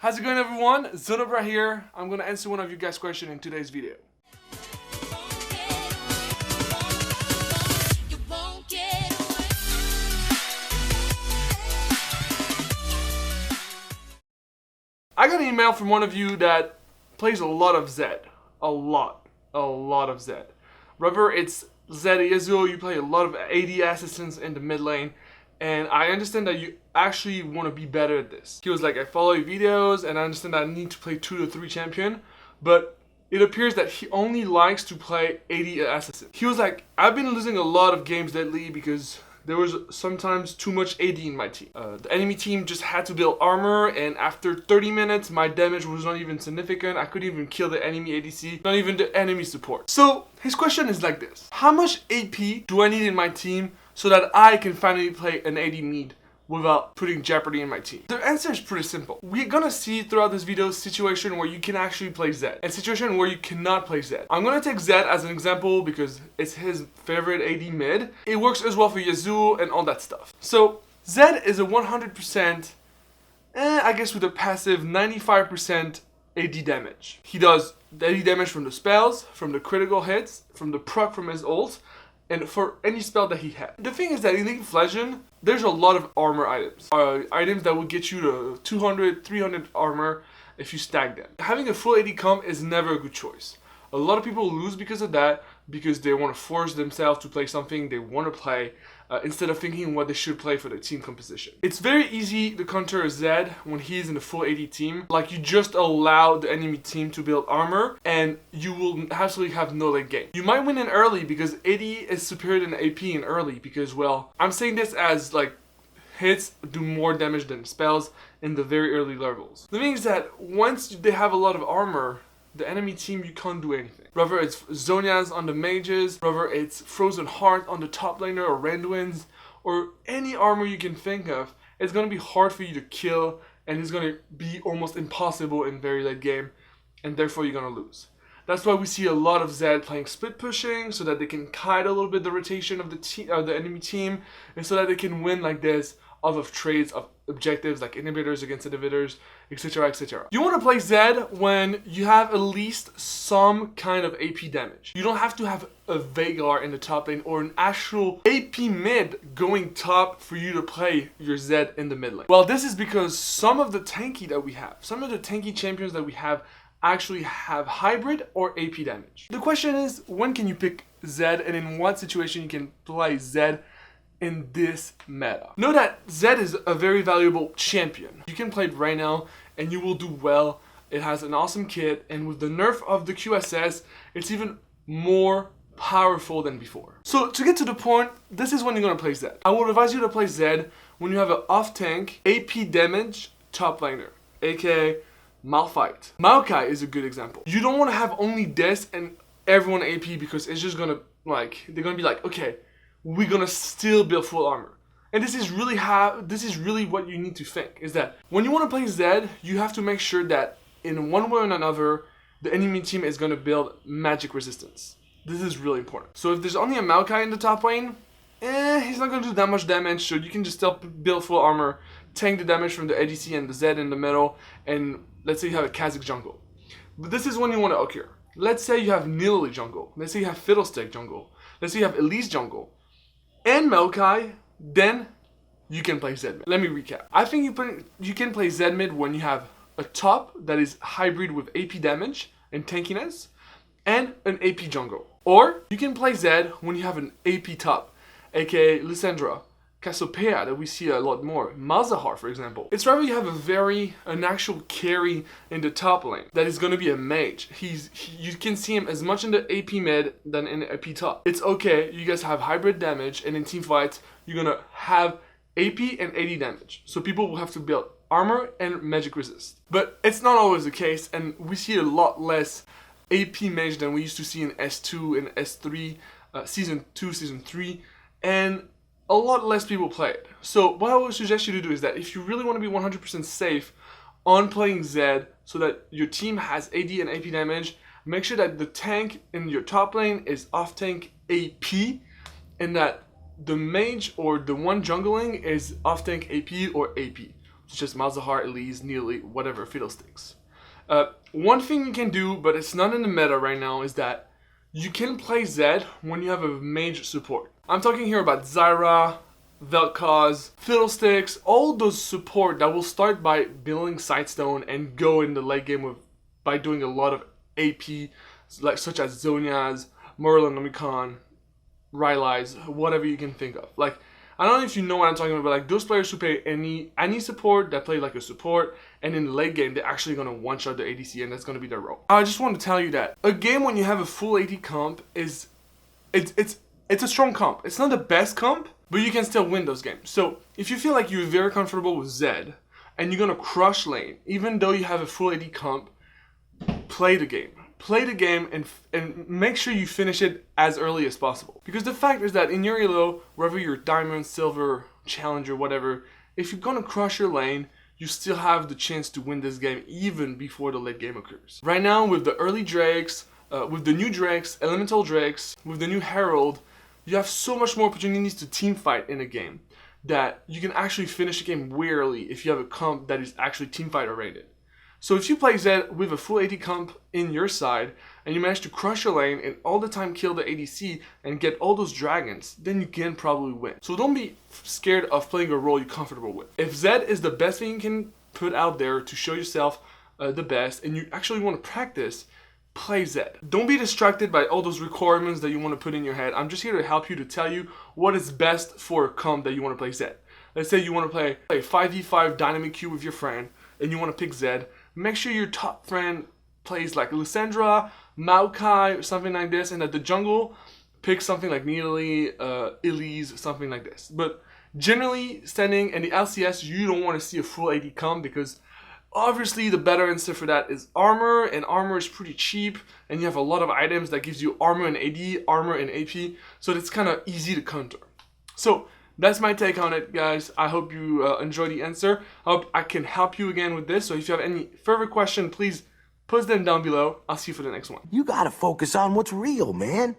How's it going, everyone? ZonoBRAH here. I'm gonna answer one of you guys' questions in today's video. I got an email from one of you that plays a lot of Zed. A lot of Zed. Whether it's Zed or Yasuo, you play a lot of AD assassins in the mid lane. And I understand that you actually want to be better at this. He was like, I follow your videos and I understand that I need to play 2 to 3 champion, but it appears that he only likes to play AD assassin. He was like, I've been losing a lot of games lately because there was sometimes too much AD in my team. The enemy team just had to build armor, and after 30 minutes, my damage was not even significant. I couldn't even kill the enemy ADC, not even the enemy support. So his question is like this: how much AP do I need in my team so that I can finally play an AD mid without putting jeopardy in my team? The answer is pretty simple. We're gonna see throughout this video situation where you can actually play Zed and situation where you cannot play Zed. I'm gonna take Zed as an example because it's his favorite AD mid. It works as well for Yasuo and all that stuff. So Zed is a 100%, I guess with a passive 95% AD damage. He does the AD damage from the spells, from the critical hits, from the proc from his ult, and for any spell that he had. The thing is that in League of Legends, there's a lot of armor items. Items that will get you to 200, 300 armor if you stack them. Having a full AD comp is never a good choice. A lot of people lose because of that, because they want to force themselves to play something they want to play, instead of thinking what they should play for the team composition. It's very easy to counter a Zed when he's in a full AD team. Like, you just allow the enemy team to build armor and you will absolutely have no late game. You might win in early because AD is superior than AP in early because, well, I'm saying this as like hits do more damage than spells in the very early levels. The thing is that once they have a lot of armor, the enemy team, you can't do anything. Whether it's Zhonya's on the mages, whether it's Frozen Heart on the top laner or Randuin's, or any armor you can think of, it's going to be hard for you to kill, and it's going to be almost impossible in very late game, and therefore you're going to lose. That's why we see a lot of Zed playing split pushing, so that they can kite a little bit the rotation of the enemy team, and so that they can win like this off of trades of objectives like inhibitors against inhibitors, etc, etc. You want to play Zed when you have at least some kind of AP damage. You don't have to have a Veigar in the top lane or an actual AP mid going top for you to play your Zed in the mid lane. Well, this is because some of the tanky that we have, some of the tanky champions that we have actually have hybrid or AP damage. The question is, when can you pick Zed and in what situation you can play Zed in this meta? Know that Zed is a very valuable champion. You can play it right now and you will do well. It has an awesome kit, and with the nerf of the QSS, it's even more powerful than before. So to get to the point, this is when you're gonna play Zed. I would advise you to play Zed when you have an off-tank AP damage top laner, aka Malphite. Maokai is a good example. You don't want to have only this and everyone AP because it's just gonna, like, they're gonna be like, okay, we're gonna still build full armor. And this is really what you need to think, is that when you want to play Zed, you have to make sure that in one way or another, the enemy team is gonna build magic resistance. This is really important. So if there's only a Maokai in the top lane, he's not gonna do that much damage, so you can just still build full armor, tank the damage from the ADC and the Zed in the middle, and let's say you have a Kha'Zix jungle. But this is when you want to occur. Let's say you have Nidalee jungle. Let's say you have Fiddlestick jungle. Let's say you have Elise jungle and Maokai, then you can play Zed mid. Let me recap. I think you can play Zed mid when you have a top that is hybrid with AP damage and tankiness and an AP jungle. Or you can play Zed when you have an AP top, aka Lissandra, Cassiopeia that we see a lot more, Malzahar for example. It's rather you have an actual carry in the top lane that is going to be a mage. You can see him as much in the AP mid than in the AP top. It's okay, you guys have hybrid damage, and in team fights you're going to have AP and AD damage. So people will have to build armor and magic resist. But it's not always the case, and we see a lot less AP mage than we used to see in S2 and S3, Season 2, Season 3, and a lot less people play it. So what I would suggest you to do is that if you really want to be 100% safe on playing Zed so that your team has AD and AP damage, make sure that the tank in your top lane is off-tank AP, and that the mage or the one jungling is off-tank AP or AP. such as Malzahar, Elise, Neely, whatever, Fiddlesticks. One thing you can do, but it's not in the meta right now, is that you can play Zed when you have a mage support. I'm talking here about ZonoBRAH, Vel'Koz, Fiddlesticks, all those support that will start by building Sightstone and go in the late game by doing a lot of AP, such as Zhonya's, Merlin, Omicron, Rylai's, whatever you can think of. Like, I don't know if you know what I'm talking about, but like those players who play any support that play like a support, and in the late game they're actually gonna one-shot the ADC, and that's gonna be their role. I just want to tell you that a game when you have a full AD comp it's a strong comp. It's not the best comp, but you can still win those games. So if you feel like you're very comfortable with Zed and you're gonna crush lane, even though you have a full AD comp, play the game. Play the game and make sure you finish it as early as possible. Because the fact is that in your elo, whether you're diamond, silver, challenger, whatever, if you're gonna crush your lane, you still have the chance to win this game even before the late game occurs. Right now, with the early Drakes, with the new Drakes, Elemental Drakes, with the new Herald, you have so much more opportunities to team fight in a game that you can actually finish a game way early if you have a comp that is actually team fight oriented. So if you play Zed with a full AD comp in your side, and you manage to crush your lane and all the time kill the ADC and get all those dragons, then you can probably win. So don't be scared of playing a role you're comfortable with. If Zed is the best thing you can put out there to show yourself the best, and you actually want to practice, play Zed. Don't be distracted by all those requirements that you want to put in your head. I'm just here to help you, to tell you what is best for a comp that you want to play Zed. Let's say you want to play a 5v5 dynamic queue with your friend, and you want to pick Zed. Make sure your top friend plays like Lysandra, Maokai, or something like this, and at the jungle, pick something like Neely, Elise, something like this. But generally, standing in the LCS, you don't want to see a full AD comp, because obviously the better answer for that is armor, and armor is pretty cheap, and you have a lot of items that gives you armor and AD, armor and AP, so it's kind of easy to counter. So that's my take on it, guys. I hope you enjoy the answer. I hope I can help you again with this. So if you have any further question, please post them down below. I'll see you for the next one. You gotta focus on what's real, man.